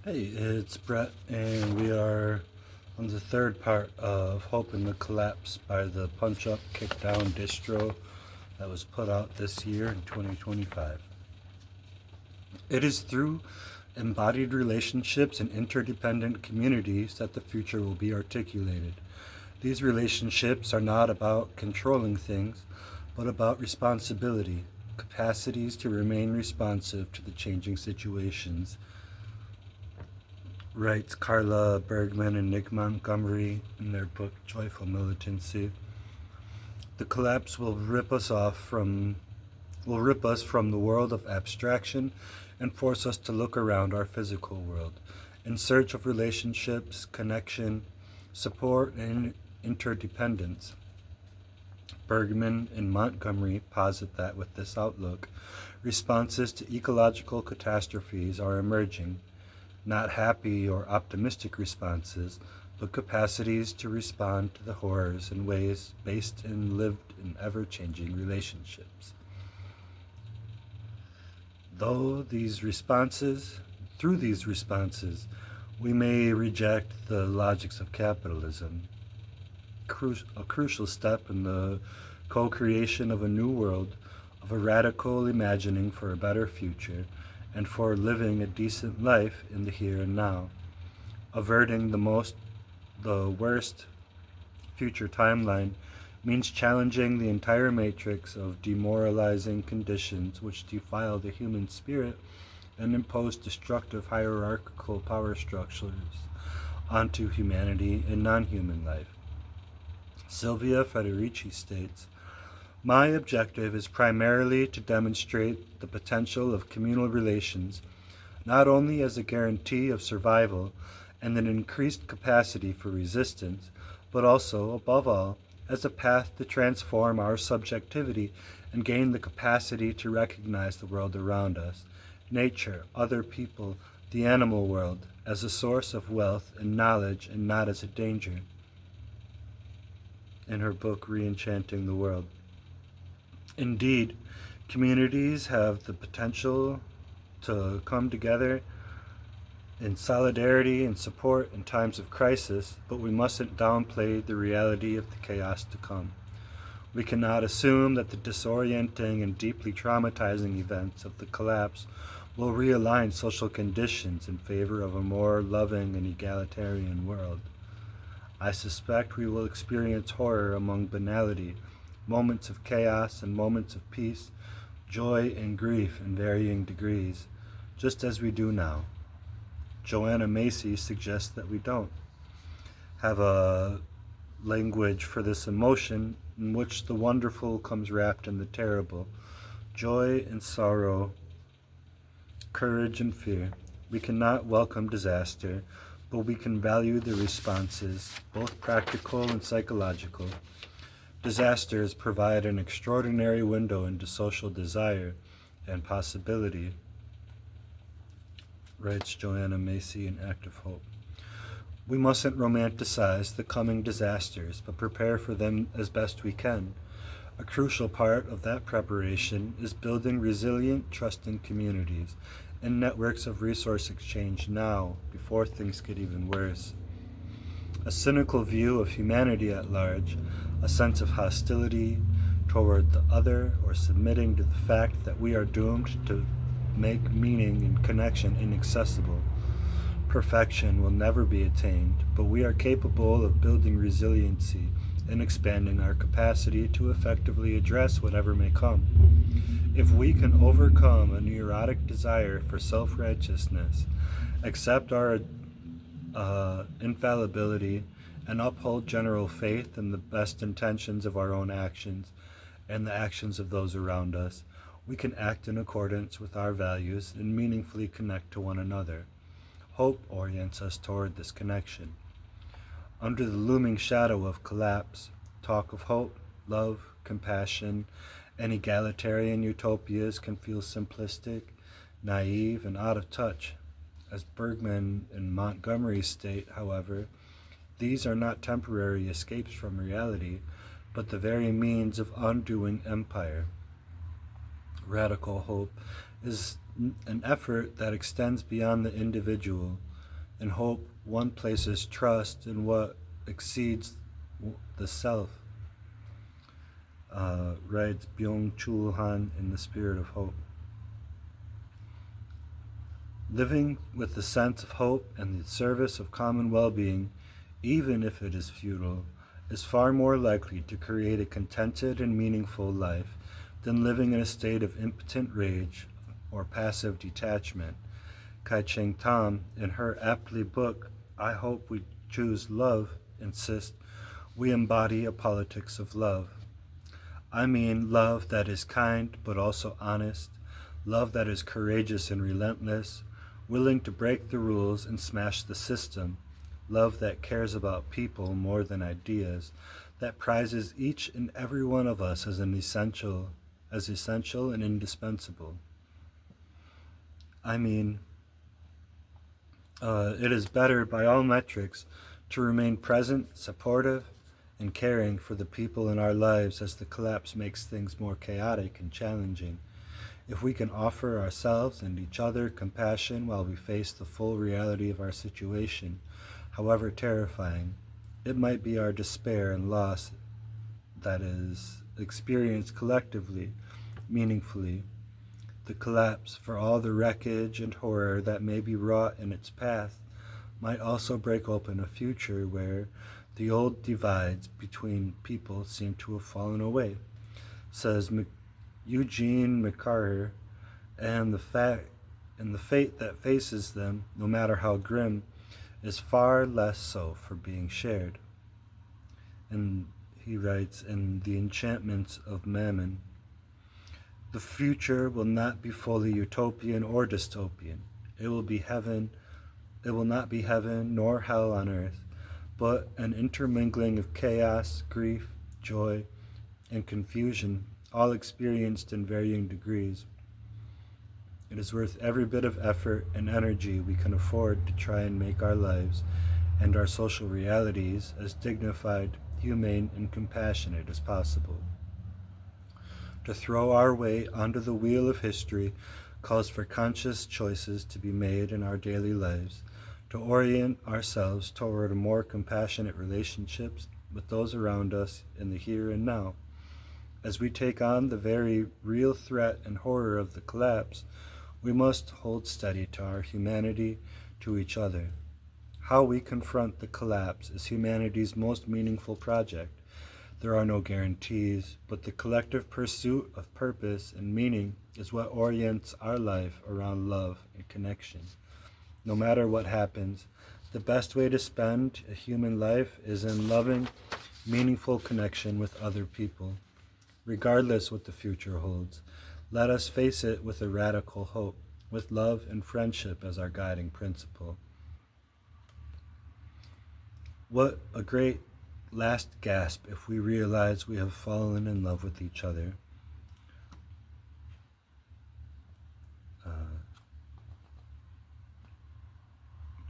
Hey, it's Brett, and we are on the third part of Hope in the Collapse by the Punch Up, Kick Down Distro that was put out this year in 2025. It is through embodied relationships and interdependent communities that the future will be articulated. These relationships are not about controlling things, but about responsibility, capacities to remain responsive to the changing situations, writes Carla Bergman and Nick Montgomery in their book Joyful Militancy. The collapse will rip us from the world of abstraction and force us to look around our physical world in search of relationships, connection, support, and interdependence. Bergman and Montgomery posit that with this outlook, responses to ecological catastrophes are emerging, not happy or optimistic responses, but capacities to respond to the horrors in ways based in lived and ever-changing relationships. Through these responses, we may reject the logics of capitalism, a crucial step in the co-creation of a new world, of a radical imagining for a better future, and for living a decent life in the here and now, averting the worst future timeline means challenging the entire matrix of demoralizing conditions which defile the human spirit and impose destructive hierarchical power structures onto humanity and non-human life. Silvia Federici states, "My objective is primarily to demonstrate the potential of communal relations, not only as a guarantee of survival and an increased capacity for resistance, but also, above all, as a path to transform our subjectivity and gain the capacity to recognize the world around us, nature, other people, the animal world, as a source of wealth and knowledge and not as a danger," in her book Re-Enchanting the World. Indeed, communities have the potential to come together in solidarity and support in times of crisis, but we mustn't downplay the reality of the chaos to come. We cannot assume that the disorienting and deeply traumatizing events of the collapse will realign social conditions in favor of a more loving and egalitarian world. I suspect we will experience horror among banality, moments of chaos and moments of peace, joy and grief in varying degrees, just as we do now. Joanna Macy suggests that we don't have a language for this emotion in which the wonderful comes wrapped in the terrible, joy and sorrow, courage and fear. We cannot welcome disaster, but we can value the responses, both practical and psychological. Disasters provide an extraordinary window into social desire and possibility, writes Joanna Macy in Act of Hope. We mustn't romanticize the coming disasters, but prepare for them as best we can. A crucial part of that preparation is building resilient, trusting communities and networks of resource exchange now, before things get even worse. A cynical view of humanity at large, a sense of hostility toward the other, or submitting to the fact that we are doomed to make meaning and connection inaccessible. Perfection will never be attained, but we are capable of building resiliency and expanding our capacity to effectively address whatever may come. If we can overcome a neurotic desire for self-righteousness, accept our infallibility, and uphold general faith in the best intentions of our own actions and the actions of those around us, we can act in accordance with our values and meaningfully connect to one another. Hope orients us toward this connection. Under the looming shadow of collapse, talk of hope, love, compassion, and egalitarian utopias can feel simplistic, naive, and out of touch. As Bergman and Montgomery state, however, these are not temporary escapes from reality, but the very means of undoing empire. Radical hope is an effort that extends beyond the individual, In hope, one places trust in what exceeds the self, writes Byung-Chul Han in The Spirit of Hope. Living with the sense of hope and the service of common well-being, even if it is futile, is far more likely to create a contented and meaningful life than living in a state of impotent rage or passive detachment. Kai Cheng Tam, in her aptly book, I Hope We Choose Love, insists we embody a politics of love. I mean love that is kind but also honest, love that is courageous and relentless, willing to break the rules and smash the system, love that cares about people more than ideas, that prizes each and every one of us as essential and indispensable. I mean, it is better by all metrics to remain present, supportive, and caring for the people in our lives as the collapse makes things more chaotic and challenging. If we can offer ourselves and each other compassion while we face the full reality of our situation, however terrifying, it might be our despair and loss that is experienced collectively, meaningfully. The collapse, for all the wreckage and horror that may be wrought in its path, might also break open a future where the old divides between people seem to have fallen away, says Eugene McCarter, and the fate that faces them, no matter how grim, is far less so for being shared. And he writes in The Enchantments of Mammon, the future will not be fully utopian or dystopian. It will not be heaven nor hell on earth, but an intermingling of chaos, grief, joy, and confusion, all experienced in varying degrees. It is worth every bit of effort and energy we can afford to try and make our lives and our social realities as dignified, humane, and compassionate as possible. To throw our weight onto the wheel of history calls for conscious choices to be made in our daily lives, to orient ourselves toward a more compassionate relationships with those around us in the here and now. As we take on the very real threat and horror of the collapse, we must hold steady to our humanity, to each other. How we confront the collapse is humanity's most meaningful project. There are no guarantees, but the collective pursuit of purpose and meaning is what orients our life around love and connection. No matter what happens, the best way to spend a human life is in loving, meaningful connection with other people. Regardless what the future holds, let us face it with a radical hope, with love and friendship as our guiding principle. What a great last gasp if we realize we have fallen in love with each other.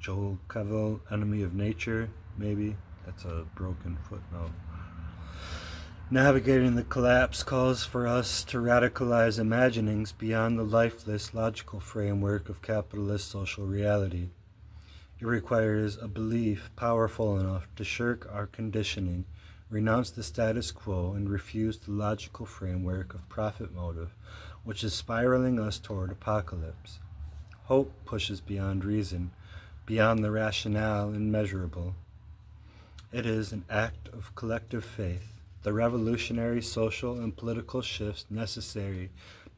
Joel Cavell, Enemy of Nature, maybe. That's a broken footnote. Navigating the collapse calls for us to radicalize imaginings beyond the lifeless logical framework of capitalist social reality. It requires a belief powerful enough to shirk our conditioning, renounce the status quo, and refuse the logical framework of profit motive, which is spiraling us toward apocalypse. Hope pushes beyond reason, beyond the rationale and measurable. It is an act of collective faith, the revolutionary social and political shifts necessary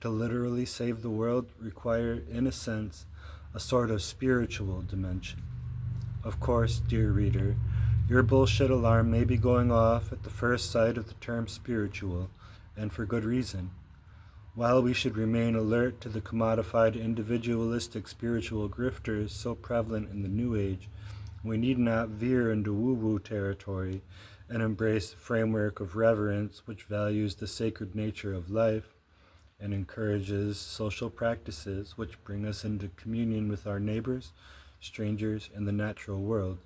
to literally save the world require, in a sense, a sort of spiritual dimension. Of course, dear reader, your bullshit alarm may be going off at the first sight of the term spiritual, and for good reason. While we should remain alert to the commodified individualistic spiritual grifters so prevalent in the New Age, we need not veer into woo-woo territory and embrace the framework of reverence which values the sacred nature of life and encourages social practices which bring us into communion with our neighbors, strangers, and the natural world.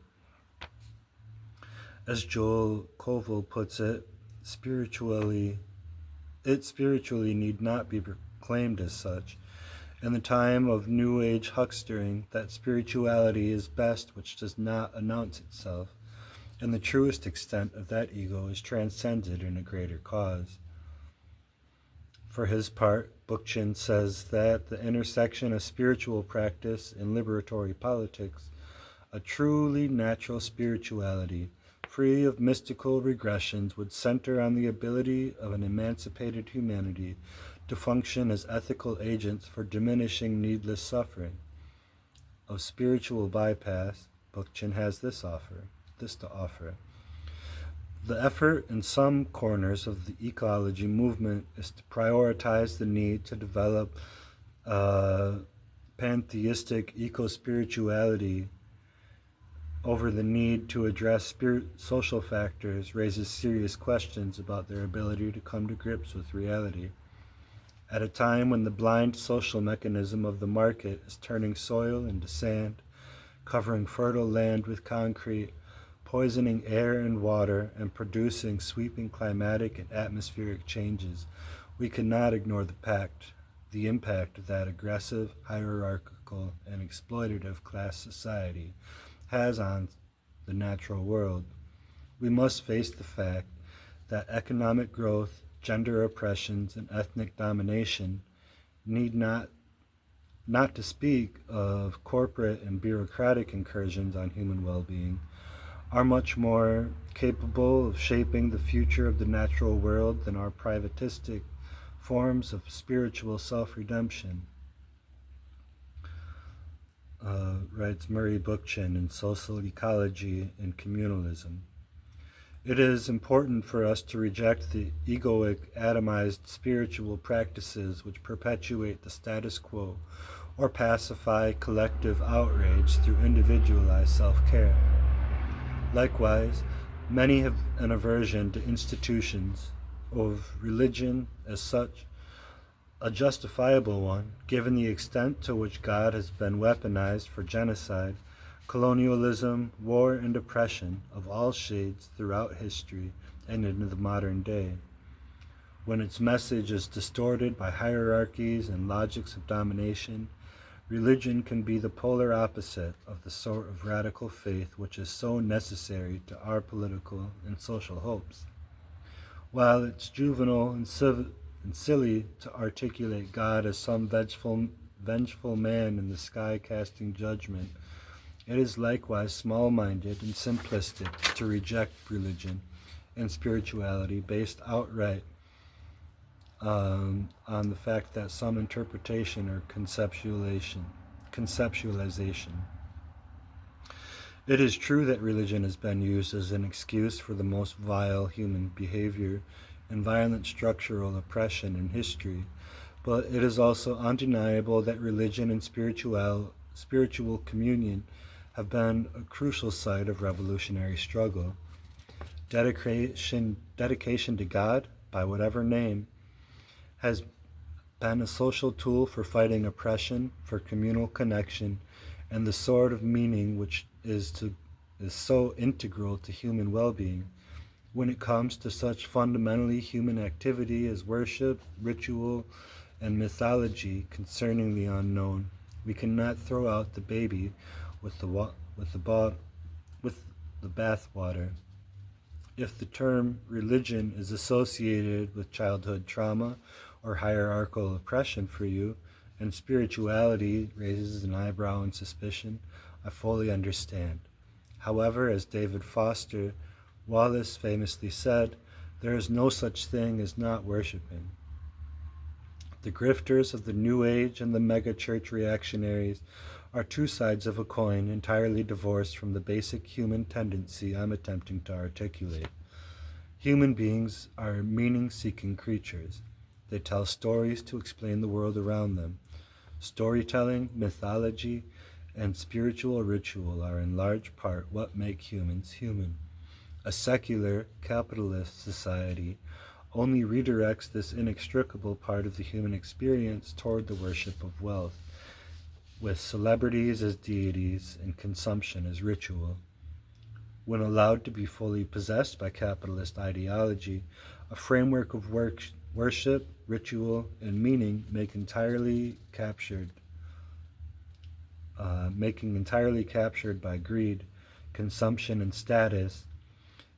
As Joel Koval puts it, spiritually need not be proclaimed as such. In the time of New Age huckstering, that spirituality is best which does not announce itself, and the truest extent of that ego is transcended in a greater cause. For his part, Bookchin says that the intersection of spiritual practice and liberatory politics, a truly natural spirituality, free of mystical regressions, would center on the ability of an emancipated humanity to function as ethical agents for diminishing needless suffering. Of spiritual bypass, Bookchin has this to offer. The effort in some corners of the ecology movement is to prioritize the need to develop pantheistic eco-spirituality over the need to address social factors raises serious questions about their ability to come to grips with reality. At a time when the blind social mechanism of the market is turning soil into sand, covering fertile land with concrete, poisoning air and water, and producing sweeping climatic and atmospheric changes, we cannot ignore the impact of that aggressive, hierarchical, and exploitative class society has on the natural world. We must face the fact that economic growth, gender oppressions, and ethnic domination need not to speak of corporate and bureaucratic incursions on human well-being, are much more capable of shaping the future of the natural world than our privatistic forms of spiritual self-redemption, writes Murray Bookchin in Social Ecology and Communalism. It is important for us to reject the egoic, atomized spiritual practices which perpetuate the status quo or pacify collective outrage through individualized self-care. Likewise, many have an aversion to institutions of religion as such, a justifiable one, given the extent to which God has been weaponized for genocide, colonialism, war, and oppression of all shades throughout history and into the modern day. When its message is distorted by hierarchies and logics of domination, religion can be the polar opposite of the sort of radical faith which is so necessary to our political and social hopes. While it's juvenile and silly to articulate God as some vengeful man in the sky casting judgment, it is likewise small-minded and simplistic to reject religion and spirituality based outright on the fact that some interpretation or conceptualization. It is true that religion has been used as an excuse for the most vile human behavior and violent structural oppression in history, but it is also undeniable that religion and spiritual communion have been a crucial site of revolutionary struggle. Dedication to God, by whatever name, has been a social tool for fighting oppression, for communal connection, and the sort of meaning which is so integral to human well-being. When it comes to such fundamentally human activity as worship, ritual, and mythology concerning the unknown, we cannot throw out the baby with the bathwater. If the term religion is associated with childhood trauma or hierarchical oppression for you, and spirituality raises an eyebrow in suspicion, I fully understand. However, as David Foster Wallace famously said, there is no such thing as not worshiping. The grifters of the New Age and the megachurch reactionaries are two sides of a coin entirely divorced from the basic human tendency I'm attempting to articulate. Human beings are meaning-seeking creatures. They tell stories to explain the world around them. Storytelling, mythology, and spiritual ritual are in large part what make humans human. A secular, capitalist society only redirects this inextricable part of the human experience toward the worship of wealth, with celebrities as deities and consumption as ritual. When allowed to be fully possessed by capitalist ideology, a framework of worship, ritual, and meaning making entirely captured by greed, consumption, and status,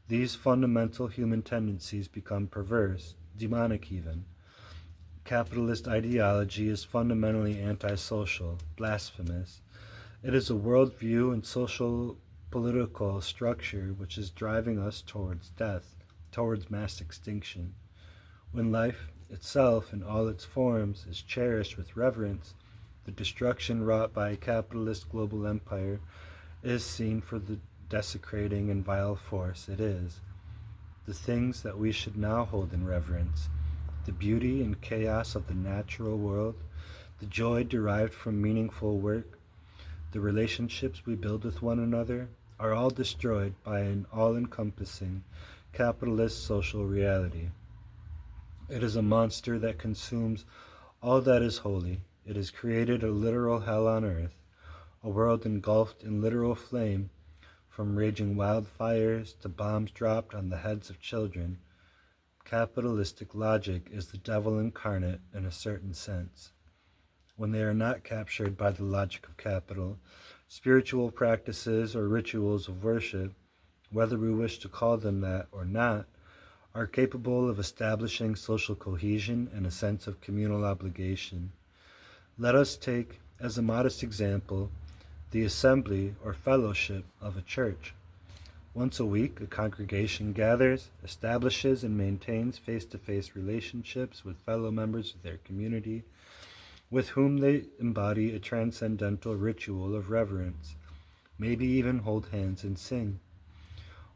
these fundamental human tendencies become perverse, demonic even. Capitalist ideology is fundamentally antisocial, blasphemous. It is a worldview and social political structure which is driving us towards death, towards mass extinction. When life itself in all its forms is cherished with reverence, the destruction wrought by a capitalist global empire is seen for the desecrating and vile force it is. The things that we should now hold in reverence, the beauty and chaos of the natural world, the joy derived from meaningful work, the relationships we build with one another, are all destroyed by an all-encompassing capitalist social reality. It is a monster that consumes all that is holy. It has created a literal hell on earth, a world engulfed in literal flame, from raging wildfires to bombs dropped on the heads of children. Capitalistic logic is the devil incarnate in a certain sense. When they are not captured by the logic of capital, spiritual practices or rituals of worship, whether we wish to call them that or not, are capable of establishing social cohesion and a sense of communal obligation. Let us take, as a modest example, the assembly or fellowship of a church. Once a week, a congregation gathers, establishes, and maintains face-to-face relationships with fellow members of their community, with whom they embody a transcendental ritual of reverence, maybe even hold hands and sing.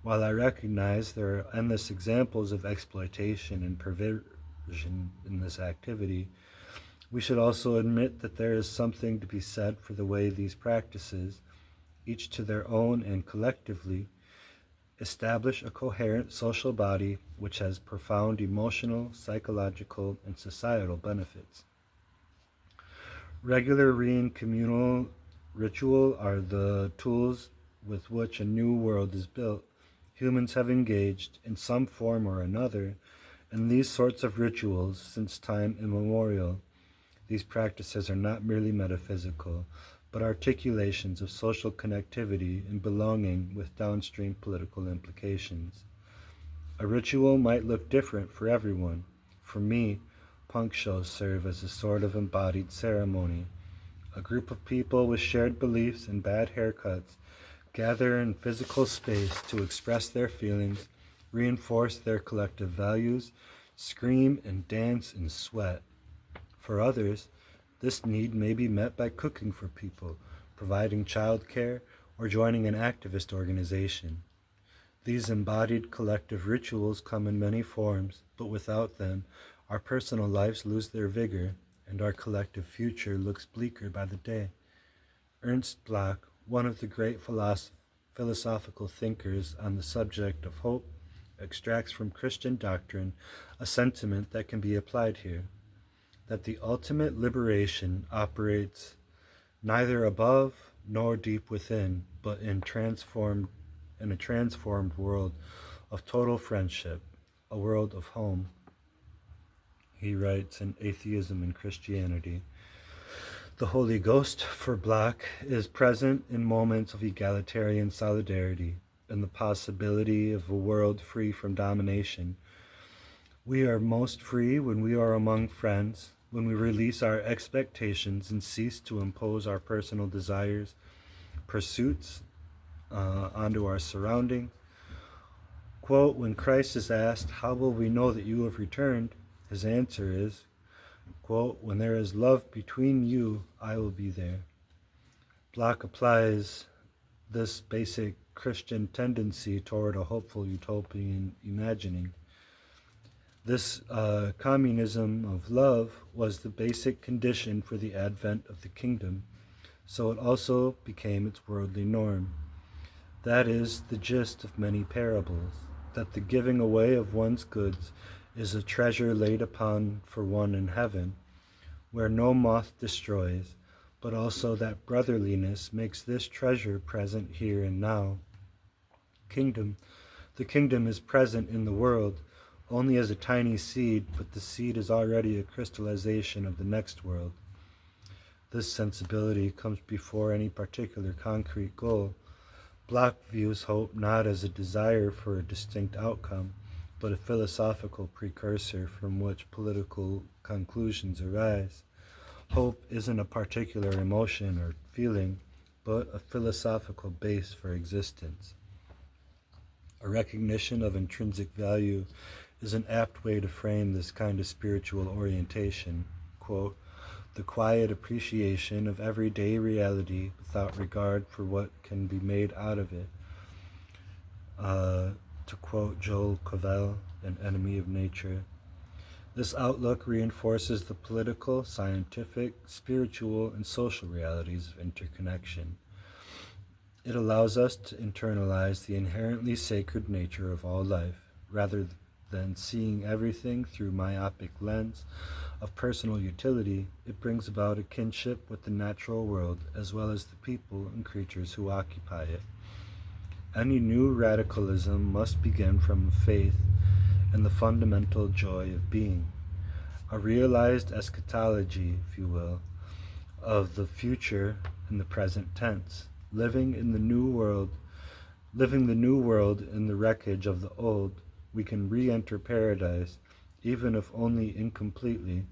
While I recognize there are endless examples of exploitation and perversion in this activity, we should also admit that there is something to be said for the way these practices, each to their own and collectively, establish a coherent social body which has profound emotional, psychological, and societal benefits. Regular and communal ritual are the tools with which a new world is built. Humans have engaged, in some form or another, in these sorts of rituals since time immemorial. These practices are not merely metaphysical, but articulations of social connectivity and belonging with downstream political implications. A ritual might look different for everyone. For me, punk shows serve as a sort of embodied ceremony. A group of people with shared beliefs and bad haircuts gather in physical space to express their feelings, reinforce their collective values, scream and dance and sweat. For others, this need may be met by cooking for people, providing childcare, or joining an activist organization. These embodied collective rituals come in many forms, but without them, our personal lives lose their vigor, and our collective future looks bleaker by the day. Ernst Bloch, one of the great philosophical thinkers on the subject of hope, extracts from Christian doctrine a sentiment that can be applied here, that the ultimate liberation operates neither above nor deep within, but in a transformed world of total friendship, a world of home. He writes in Atheism and Christianity. The Holy Ghost, for Bloch, is present in moments of egalitarian solidarity and the possibility of a world free from domination. We are most free when we are among friends, when we release our expectations and cease to impose our personal desires, pursuits onto our surroundings. Quote, when Christ is asked, how will we know that you have returned? His answer is, quote, when there is love between you, I will be there. Bloch applies this basic Christian tendency toward a hopeful utopian imagining. This communism of love was the basic condition for the advent of the kingdom, so it also became its worldly norm. That is the gist of many parables, that the giving away of one's goods is a treasure laid upon for one in heaven, where no moth destroys, but also that brotherliness makes this treasure present here and now. The kingdom is present in the world, only as a tiny seed, but the seed is already a crystallization of the next world. This sensibility comes before any particular concrete goal. Bloch views hope not as a desire for a distinct outcome, but a philosophical precursor from which political conclusions arise. Hope isn't a particular emotion or feeling, but a philosophical base for existence. A recognition of intrinsic value is an apt way to frame this kind of spiritual orientation. Quote, the quiet appreciation of everyday reality without regard for what can be made out of it. To quote Joel Covell, An Enemy of Nature. This outlook reinforces the political, scientific, spiritual, and social realities of interconnection. It allows us to internalize the inherently sacred nature of all life, rather than seeing everything through myopic lens of personal utility. It brings about a kinship with the natural world, as well as the people and creatures who occupy it. Any new radicalism must begin from faith in the fundamental joy of being, a realized eschatology, if you will, of the future in the present tense, living the new world in the wreckage of the old. We can re-enter paradise, even if only incompletely,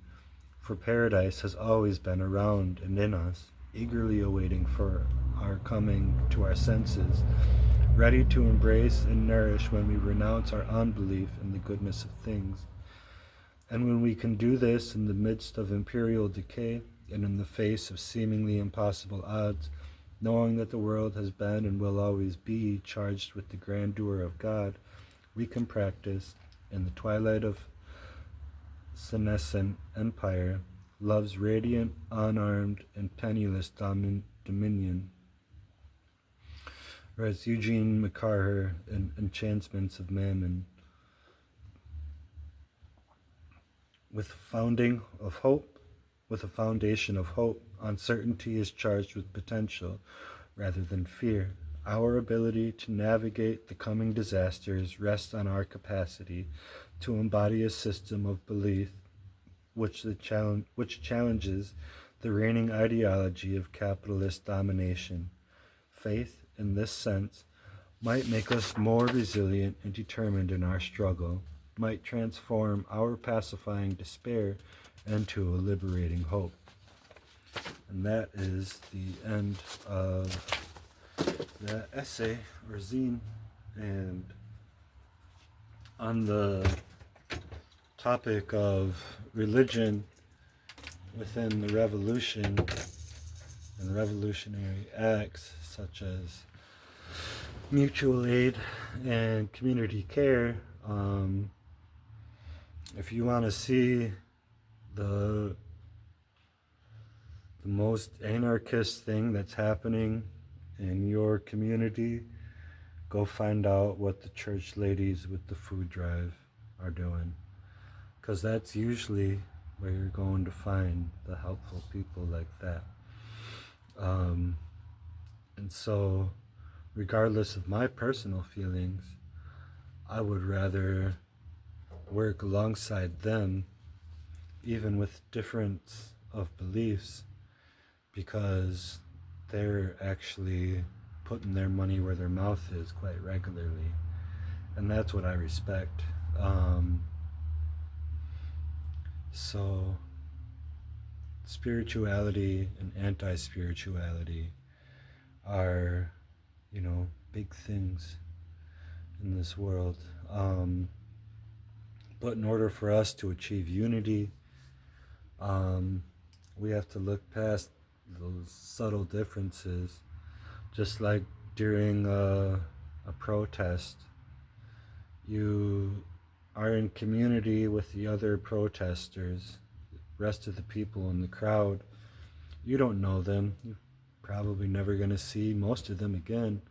for paradise has always been around and in us, eagerly awaiting for our coming to our senses, ready to embrace and nourish when we renounce our unbelief in the goodness of things. And when we can do this in the midst of imperial decay and in the face of seemingly impossible odds, knowing that the world has been and will always be charged with the grandeur of God, we can practice, in the twilight of senescent empire, love's radiant, unarmed, and penniless dominion. Or as Eugene McCarher in Enchantments of Mammon, with a foundation of hope, uncertainty is charged with potential rather than fear. Our ability to navigate the coming disasters rests on our capacity to embody a system of belief which challenges the reigning ideology of capitalist domination. Faith, in this sense, might make us more resilient and determined in our struggle, might transform our pacifying despair into a liberating hope. And that is the end of that essay or zine. And on the topic of religion within the revolution and revolutionary acts such as mutual aid and community care, if you want to see the most anarchist thing that's happening in your community, go find out what the church ladies with the food drive are doing, because that's usually where you're going to find the helpful people like that. And so, regardless of my personal feelings, I would rather work alongside them, even with difference of beliefs, because they're actually putting their money where their mouth is quite regularly. And that's what I respect. So spirituality and anti-spirituality are, big things in this world. But in order for us to achieve unity, we have to look past those subtle differences. Just like during a protest, you are in community with the other protesters, the rest of the people in the crowd. You don't know them. You're probably never going to see most of them again,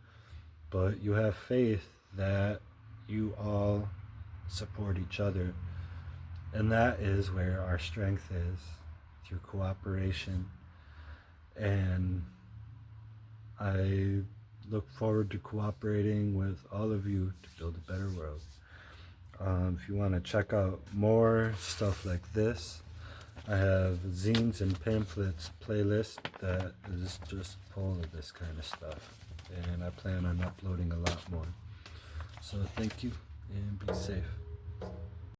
but you have faith that you all support each other. And that is where our strength is, through cooperation. And I look forward to cooperating with all of you to build a better world. If you want to check out more stuff like this, I have zines and pamphlets playlist that is just full of this kind of stuff. And I plan on uploading a lot more. So thank you and be safe.